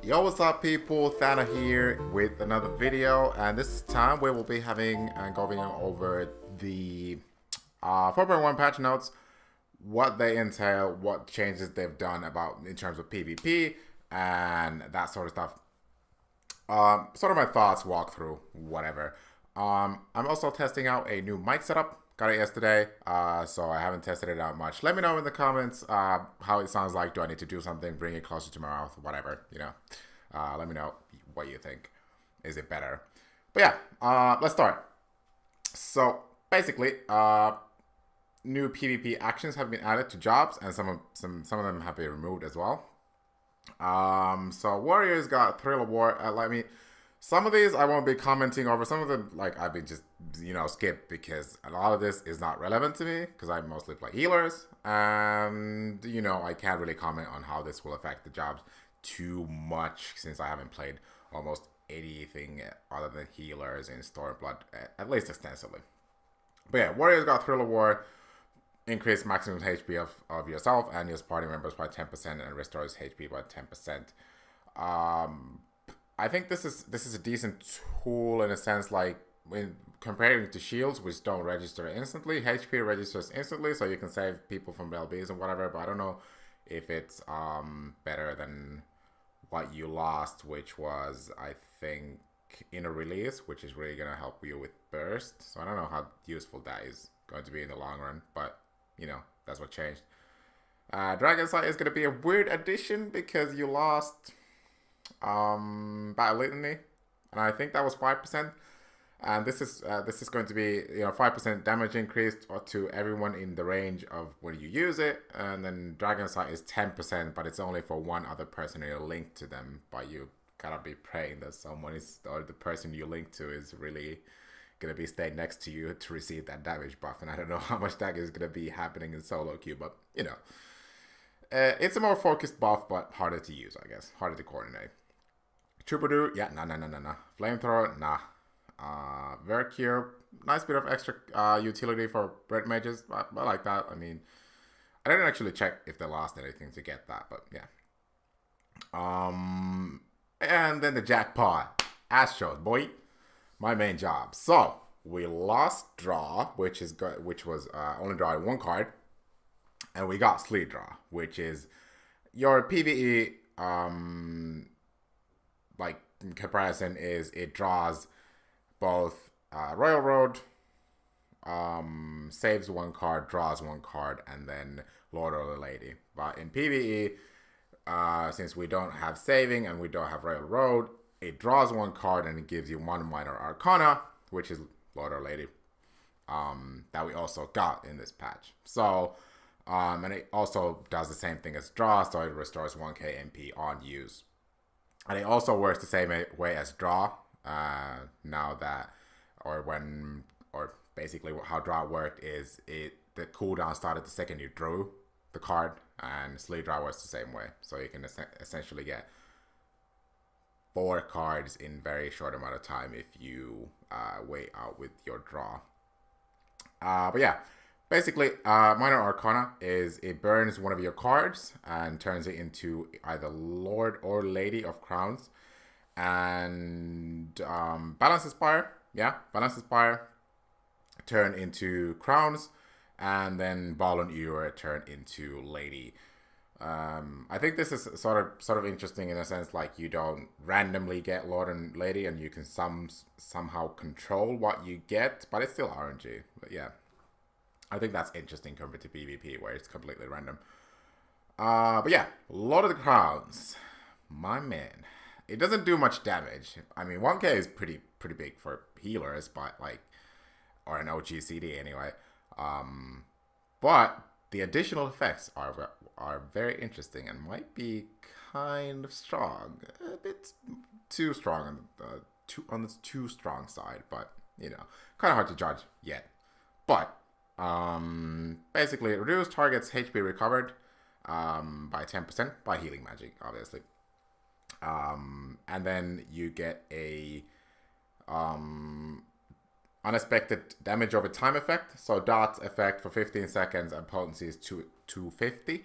Yo, what's up people? Thana here with another video, and this time we will be having and going over the 4.1 patch notes, what they entail, what changes they've done about in terms of PvP and that sort of stuff. Sort of my thoughts, walkthrough, whatever. I'm also testing out a new mic setup. Got it yesterday, so I haven't tested it out much. Let me know in the comments how it sounds like. Do I need to do something, bring it closer to my mouth, whatever, you know. Let me know what you think. Is it better? But yeah, let's start. So basically, new PvP actions have been added to jobs, and some of them have been removed as well. So Warriors got Thrill of War. Some of these I won't be commenting over. Some of them, like, I've been just, skip because a lot of this is not relevant to me because I mostly play healers. And, I can't really comment on how this will affect the jobs too much since I haven't played almost anything other than healers in Stormblood, at least extensively. But yeah, Warriors got Thrill of War. Increase maximum HP of yourself and your party members by 10% and restores HP by 10%. I think this is a decent tool in a sense, like when comparing to shields, which don't register instantly. HP registers instantly, so you can save people from LBs and whatever. But I don't know if it's better than what you lost, which was, I think, in a release, which is really gonna help you with burst. So I don't know how useful that is going to be in the long run, but that's what changed. Dragon Sight is gonna be a weird addition because you lost Battle Litany, and I think that was 5%. And this is going to be 5% damage increase to everyone in the range of when you use it, and then Dragon Sight is 10%, but it's only for one other person you're linked to them. But you gotta be praying that someone is, or the person you link to is really gonna be staying next to you to receive that damage buff. And I don't know how much that is gonna be happening in solo queue, but it's a more focused buff, but harder to use, I guess, harder to coordinate. Troubadour, yeah, nah. Flamethrower, nah. Vercure, nice bit of extra utility for red mages. I like that. I mean, I didn't actually check if they lost anything to get that, but yeah. And then the jackpot, Astros, boy, my main job. So we lost draw, which was only drawing one card, and we got sleeve draw, which is your PvE like in comparison is it draws both Royal Road, saves one card, draws one card, and then Lord or the Lady. But in PvE, since we don't have saving and we don't have Royal Road, it draws one card and it gives you one minor arcana, which is Lord or Lady, that we also got in this patch. So, and it also does the same thing as draw, so it restores 1k MP on use. And it also works the same way as draw, basically how draw worked is the cooldown started the second you drew the card, and sleeve draw works the same way. So you can essentially get 4 cards in very short amount of time if you wait out with your draw. But yeah, basically, Minor Arcana is it burns one of your cards and turns it into either Lord or Lady of Crowns. And Balance Inspire, turn into Crowns, and then Ball and Ewer turn into Lady. I think this is sort of interesting in a sense, like you don't randomly get Lord and Lady, and you can somehow control what you get, but it's still RNG. But yeah, I think that's interesting compared to PvP where it's completely random. But yeah, Lord of the Crowns, my man. It doesn't do much damage. I mean, 1k is pretty big for healers, but or an OG CD anyway. But the additional effects are very interesting and might be kind of strong, a bit too strong on the too strong side, but kind of hard to judge yet. But basically, it reduces target's HP recovered by 10% by healing magic, obviously. And then you get a unexpected damage over time effect. So dots effect for 15 seconds and potency is 250.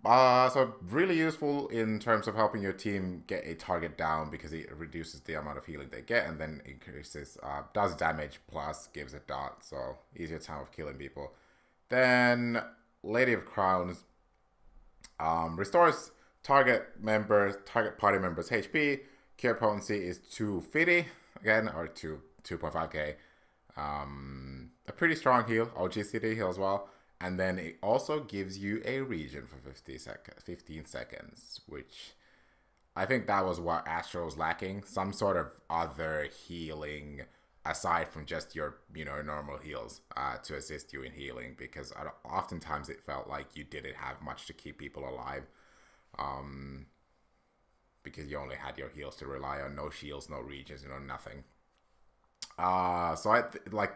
So really useful in terms of helping your team get a target down because it reduces the amount of healing they get and then increases, does damage plus gives a dot, so easier time of killing people. Then Lady of Crowns restores target party members HP. Cure potency is 250 again, or 2.5k. A pretty strong heal, OGCD heal as well. And then it also gives you a regen for 15 seconds, which I think that was what Astro was lacking. Some sort of other healing aside from just your, normal heals to assist you in healing, because oftentimes it felt like you didn't have much to keep people alive. Because you only had your heals to rely on, no shields, no regens, nothing. So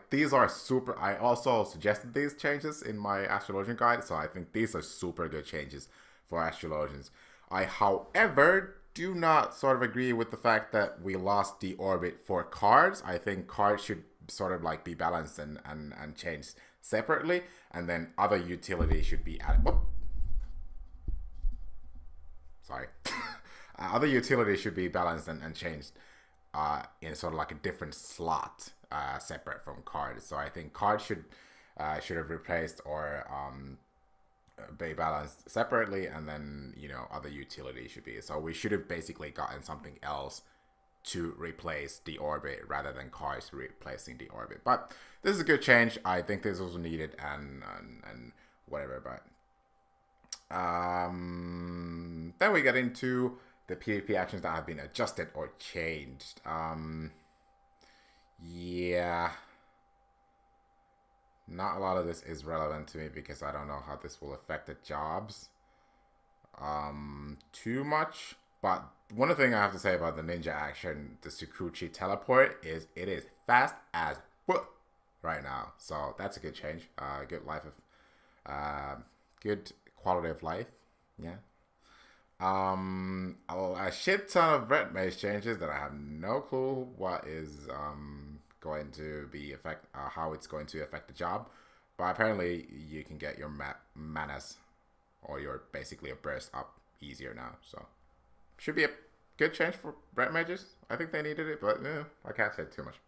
these are super. I also suggested these changes in my Astrologian guide, so I think these are super good changes for Astrologians. I, however, do not sort of agree with the fact that we lost the orbit for cards. I think cards should sort of be balanced and changed separately, and then other utilities should be added. Whoop. Sorry. Other utilities should be balanced and changed in sort of a different slot separate from cards. So I think cards should have replaced or be balanced separately, and then other utilities should be. So we should have basically gotten something else to replace the orbit rather than cards replacing the orbit. But this is a good change. I think this was needed and whatever. But then we get into the PvP actions that have been adjusted or changed. Yeah. Not a lot of this is relevant to me because I don't know how this will affect the jobs too much. But one thing I have to say about the ninja action, the Sukuchi teleport, is it is fast as right now. So that's a good change. Good quality of life. Yeah. A shit ton of red mage changes that I have no clue what is going to be how it's going to affect the job, but apparently you can get your manas or your basically a burst up easier now, so should be a good change for red mages. I think they needed it, but I can't say too much.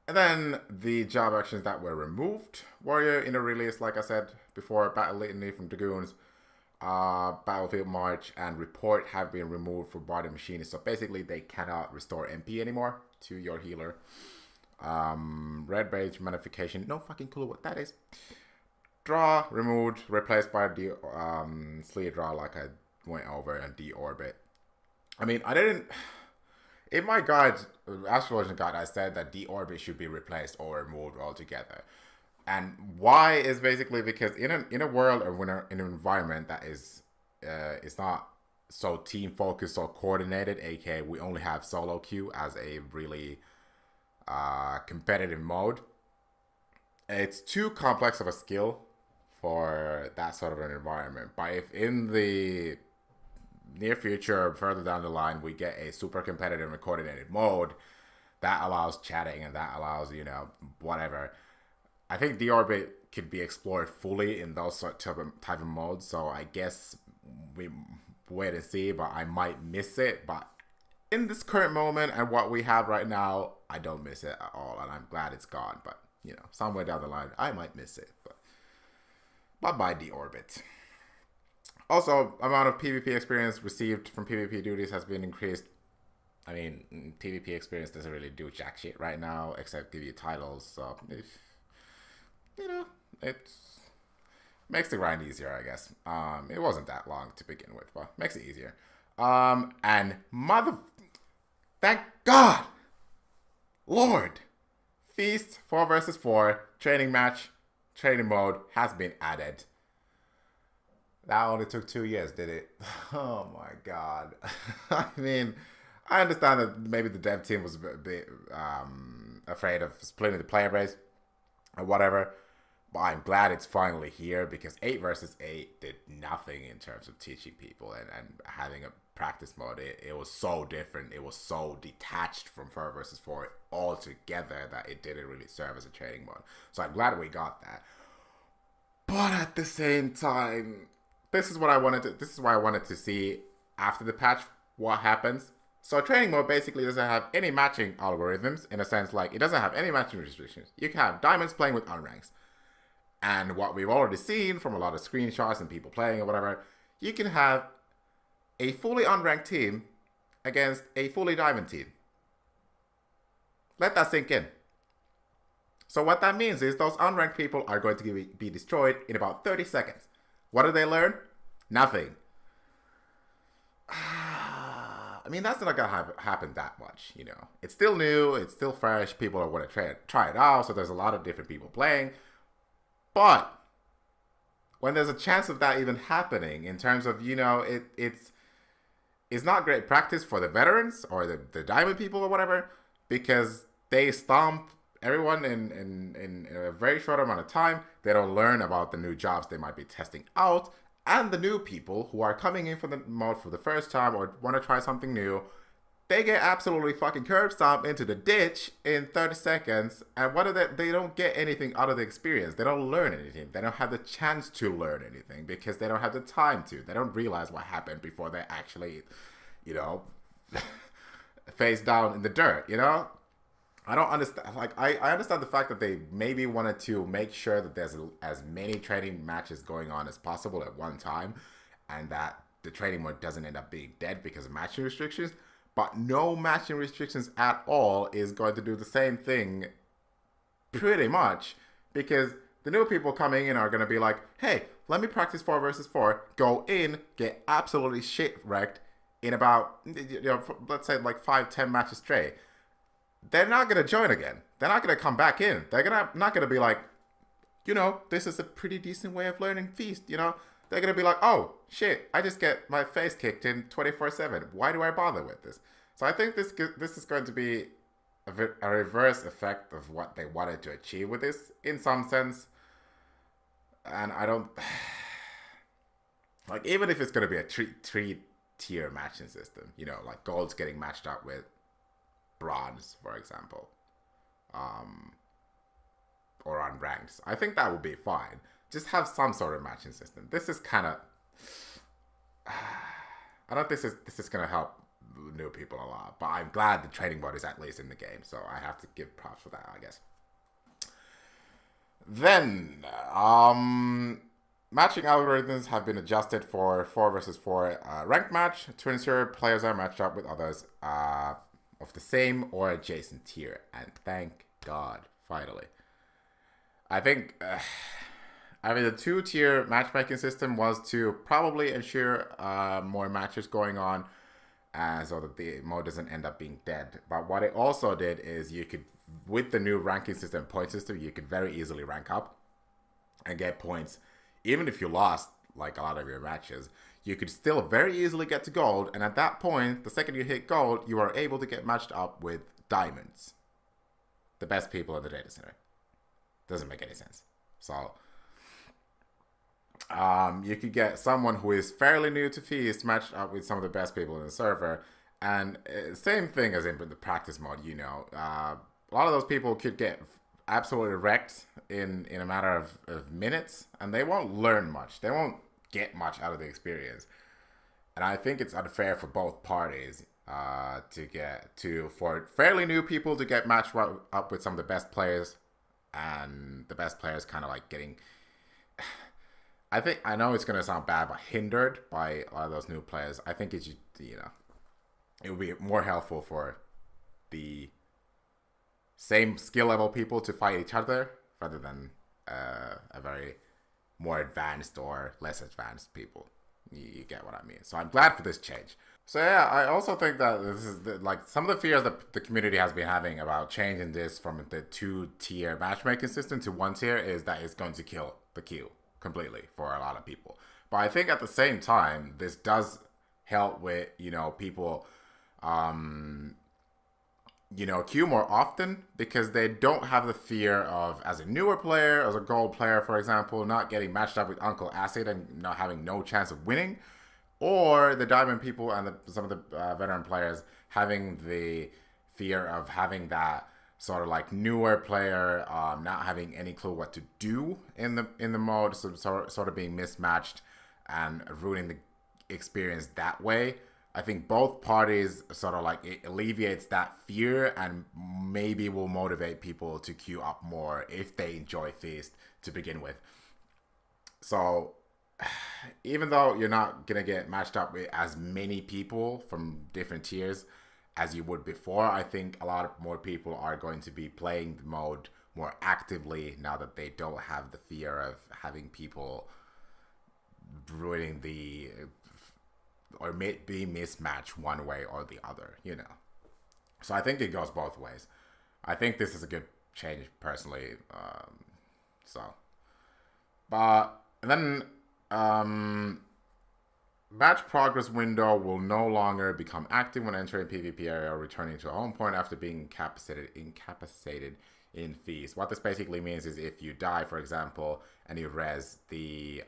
And then the job actions that were removed: Warrior Inner Release, like I said before, Battle Litany from Dragoons, Battlefield March, and Report have been removed for Body Machinists. So basically they cannot restore MP anymore to your healer. Red Rage Magnification, no fucking clue what that is. Draw removed, replaced by the Sleeve Draw, like I went over, and Deorbit. I mean, I didn't... In my guide, Astrologian guide, I said that Deorbit should be replaced or removed altogether. And why is basically because in a world or in an environment that is not so team focused or coordinated, aka we only have solo queue as a really competitive mode, it's too complex of a skill for that sort of an environment. But if in the near future, further down the line, we get a super competitive and coordinated mode that allows chatting and that allows, whatever, I think the orbit could be explored fully in those type of modes. So I guess we wait and see, but I might miss it. But in this current moment and what we have right now, I don't miss it at all, and I'm glad it's gone. But somewhere down the line, I might miss it. But bye-bye Deorbit. Also, amount of PvP experience received from PvP duties has been increased. I mean, PvP experience doesn't really do jack shit right now, except give you titles. So, it makes the grind easier, I guess. It wasn't that long to begin with, but makes it easier. And thank God, Lord, Feast 4 versus 4 training mode has been added. That only took 2 years, did it? Oh my God. I mean, I understand that maybe the dev team was a bit afraid of splitting the player base or whatever, but I'm glad it's finally here, because 8 versus 8 did nothing in terms of teaching people and having a practice mode. It was so different. It was so detached from 4 versus 4 altogether that it didn't really serve as a training mode. So I'm glad we got that. But at the same time, this is what I wanted to. This is why I wanted to see after the patch what happens. So training mode basically doesn't have any matching algorithms in a sense, like it doesn't have any matching restrictions. You can have diamonds playing with unranks. And what we've already seen from a lot of screenshots and people playing or whatever, you can have a fully unranked team against a fully diamond team. Let that sink in. So what that means is those unranked people are going to be destroyed in about 30 seconds. What do they learn? Nothing. I mean, that's not gonna happen that much, you know. It's still new, it's still fresh. People are going to try it out, so there's a lot of different people playing. But when there's a chance of that even happening, in terms of, you know, it's not great practice for the veterans or the diamond people or whatever, because they stomp everyone in a very short amount of time. They don't learn about the new jobs they might be testing out. And the new people who are coming in for the mode for the first time or want to try something new, they get absolutely fucking curb stomped into the ditch in 30 seconds. And what are they don't get anything out of the experience. They don't learn anything. They don't have the chance to learn anything because they don't have the time to. They don't realize what happened before they actually, you know, face down in the dirt, you know? I don't understand. Like, I understand the fact that they maybe wanted to make sure that there's as many training matches going on as possible at one time, and that the training mode doesn't end up being dead because of matching restrictions. But no matching restrictions at all is going to do the same thing, pretty much, because the new people coming in are going to be like, hey, let me practice 4 versus 4, go in, get absolutely shit wrecked in about, you know, let's say like 5-10 matches straight. They're not going to join again. They're not going to come back in. They're not going to be like, you know, this is a pretty decent way of learning Feast, you know. They're going to be like, oh, shit, I just get my face kicked in 24/7. Why do I bother with this? So I think this is going to be a reverse effect of what they wanted to achieve with this, in some sense. And I don't... Like, even if it's going to be a three-tier matching system, you know, like gold's getting matched up with bronze, for example, or on ranks, I think that would be fine. Just have some sort of matching system. This is kind of, I don't think this is gonna help new people a lot. But I'm glad the training mode is at least in the game, so I have to give props for that, I guess. Then, matching algorithms have been adjusted for 4 versus 4 ranked match to ensure players are matched up with others of the same or adjacent tier, and thank God, finally. I think, I mean, the 2-tier matchmaking system was to probably ensure more matches going on, so that the mode doesn't end up being dead. But what it also did is you could, with the new ranking system, point system, you could very easily rank up and get points, even if you lost like a lot of your matches. You could still very easily get to gold, and at that point, the second you hit gold, you are able to get matched up with diamonds. The best people in the data center. Doesn't make any sense. So, you could get someone who is fairly new to Feast matched up with some of the best people in the server, and same thing as in the practice mode, you know. A lot of those people could get absolutely wrecked in a matter of minutes, and they won't learn much. They won't get much out of the experience, and I think it's unfair for both parties for fairly new people to get matched up with some of the best players, and the best players kind of like getting, I know it's gonna sound bad, but hindered by a lot of those new players. I think it should, you know, it would be more helpful for the same skill level people to fight each other rather than a very more advanced or less advanced people. You get what I mean. So I'm glad for this change. So yeah, I also think that this is like some of the fears that the community has been having about changing this from the 2-tier matchmaking system to 1-tier is that it's going to kill the queue completely for a lot of people. But I think at the same time, this does help with, you know, people you know, queue more often because they don't have the fear of, as a newer player, as a gold player, for example, not getting matched up with Uncle Acid and not having no chance of winning, or the diamond people and some of the veteran players having the fear of having that sort of like newer player not having any clue what to do in the mode, so sort of being mismatched and ruining the experience that way. I think both parties sort of like it alleviates that fear and maybe will motivate people to queue up more if they enjoy Feast to begin with. So even though you're not going to get matched up with as many people from different tiers as you would before, I think a lot of more people are going to be playing the mode more actively now that they don't have the fear of having people ruining the or be mismatched one way or the other, you know. So I think it goes both ways. I think this is a good change personally. But and then match progress window will no longer become active when entering PvP area or returning to a home point after being incapacitated in Feast. What this basically means is if you die, for example, and you res the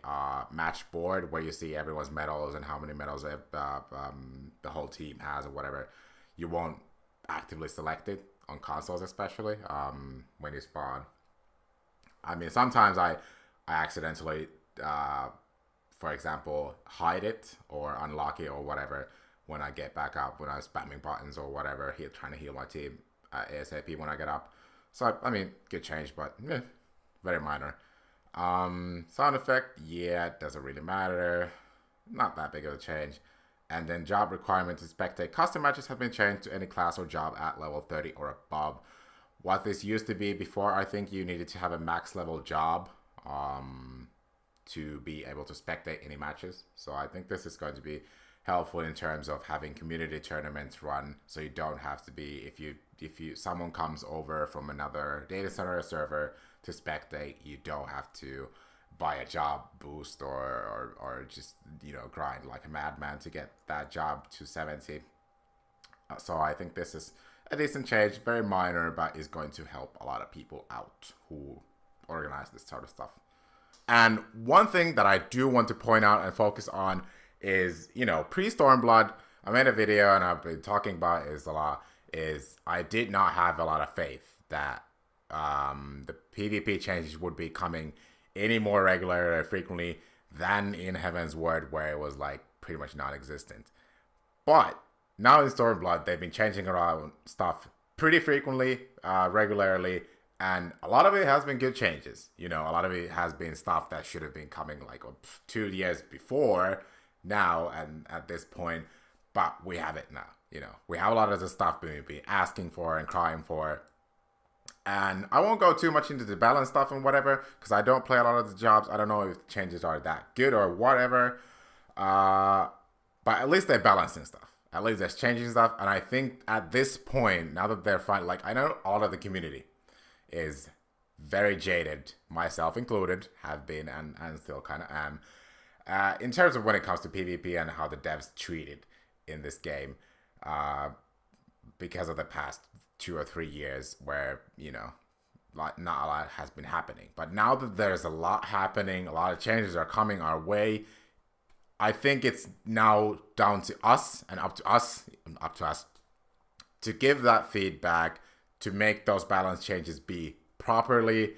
match board where you see everyone's medals and how many medals the whole team has or whatever, you won't actively select it on consoles, especially when you spawn. I mean, sometimes I accidentally, for example, hide it or unlock it or whatever when I get back up, when I'm spamming buttons or whatever, trying to heal my team ASAP when I get up. So, I mean, good change, but very minor. Sound effect, yeah, it doesn't really matter. Not that big of a change. And then job requirement to spectate custom matches have been changed to any class or job at level 30 or above. What this used to be before, I think you needed to have a max level job to be able to spectate any matches. So I think this is going to be helpful in terms of having community tournaments run, so you don't have to be, if someone comes over from another data center or server to spectate, you don't have to buy a job boost or just, you know, grind like a madman to get that job to 70. So I think this is a decent change, very minor, but is going to help a lot of people out who organize this sort of stuff. And one thing that I do want to point out and focus on is, you know, pre-Stormblood, I made a video and I've been talking about it a lot, is I did not have a lot of faith that the PvP changes would be coming any more regularly or frequently than in Heaven's Word, where it was like pretty much non-existent. But now in Stormblood, they've been changing around stuff pretty frequently, regularly, and a lot of it has been good changes. You know, a lot of it has been stuff that should have been coming like 2 years before now and at this point, but we have it now. You know, we have a lot of the stuff we've been asking for and crying for. And I won't go too much into the balance stuff and whatever, because I don't play a lot of the jobs. I don't know if the changes are that good or whatever. But at least they're balancing stuff. At least they're changing stuff. And I think at this point, now that they're fine, like, I know all of the community is very jaded, myself included, have been and still kind of am, in terms of when it comes to PvP and how the devs treated in this game, because of the past 2 or 3 years where, you know, not a lot has been happening. But now that there's a lot happening, a lot of changes are coming our way, I think it's now down to us and up to us to give that feedback, to make those balance changes be properly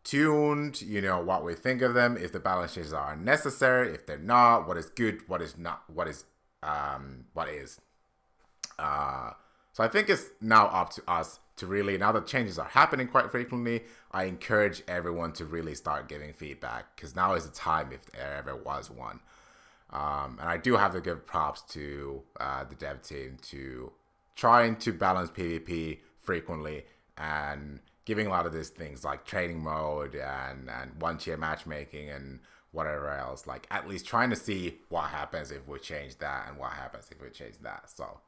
tuned, you know, what we think of them, if the balance changes are necessary, if they're not, what is good, what is not, what is. So I think it's now up to us to really, now that changes are happening quite frequently, I encourage everyone to really start giving feedback, because now is the time if there ever was one. And I do have to give props to the dev team to trying to balance PvP frequently and giving a lot of these things like training mode and one-tier matchmaking and whatever else, like at least trying to see what happens if we change that and what happens if we change that. So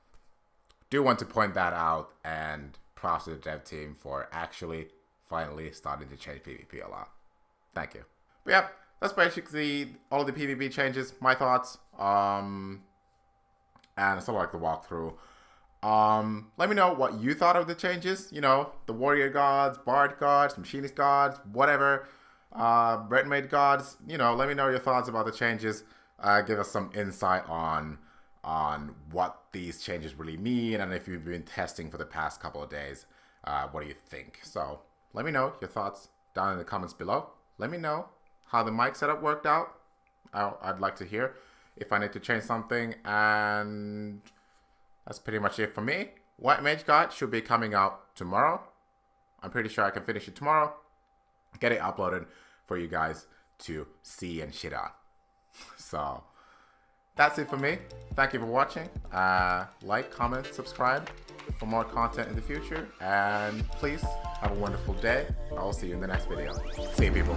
do want to point that out, and props to the dev team for actually finally starting to change PvP a lot. Thank you. But yeah, that's basically all of the PvP changes, my thoughts, and sort of like the walkthrough. Let me know what you thought of the changes, you know, the warrior gods, bard gods, machinist gods, whatever, red maid gods, you know, let me know your thoughts about the changes. Give us some insight on what these changes really mean, and if you've been testing for the past couple of days, what do you think? So let me know your thoughts down in the comments below. Let me know how the mic setup worked out. I'd like to hear if I need to change something. And that's pretty much it for me. White Mage Guide should be coming out tomorrow. I'm pretty sure I can finish it tomorrow. Get it uploaded for you guys to see and shit on. So that's it for me. Thank you for watching. Like, comment, subscribe for more content in the future. And please have a wonderful day. I will see you in the next video. See you, people.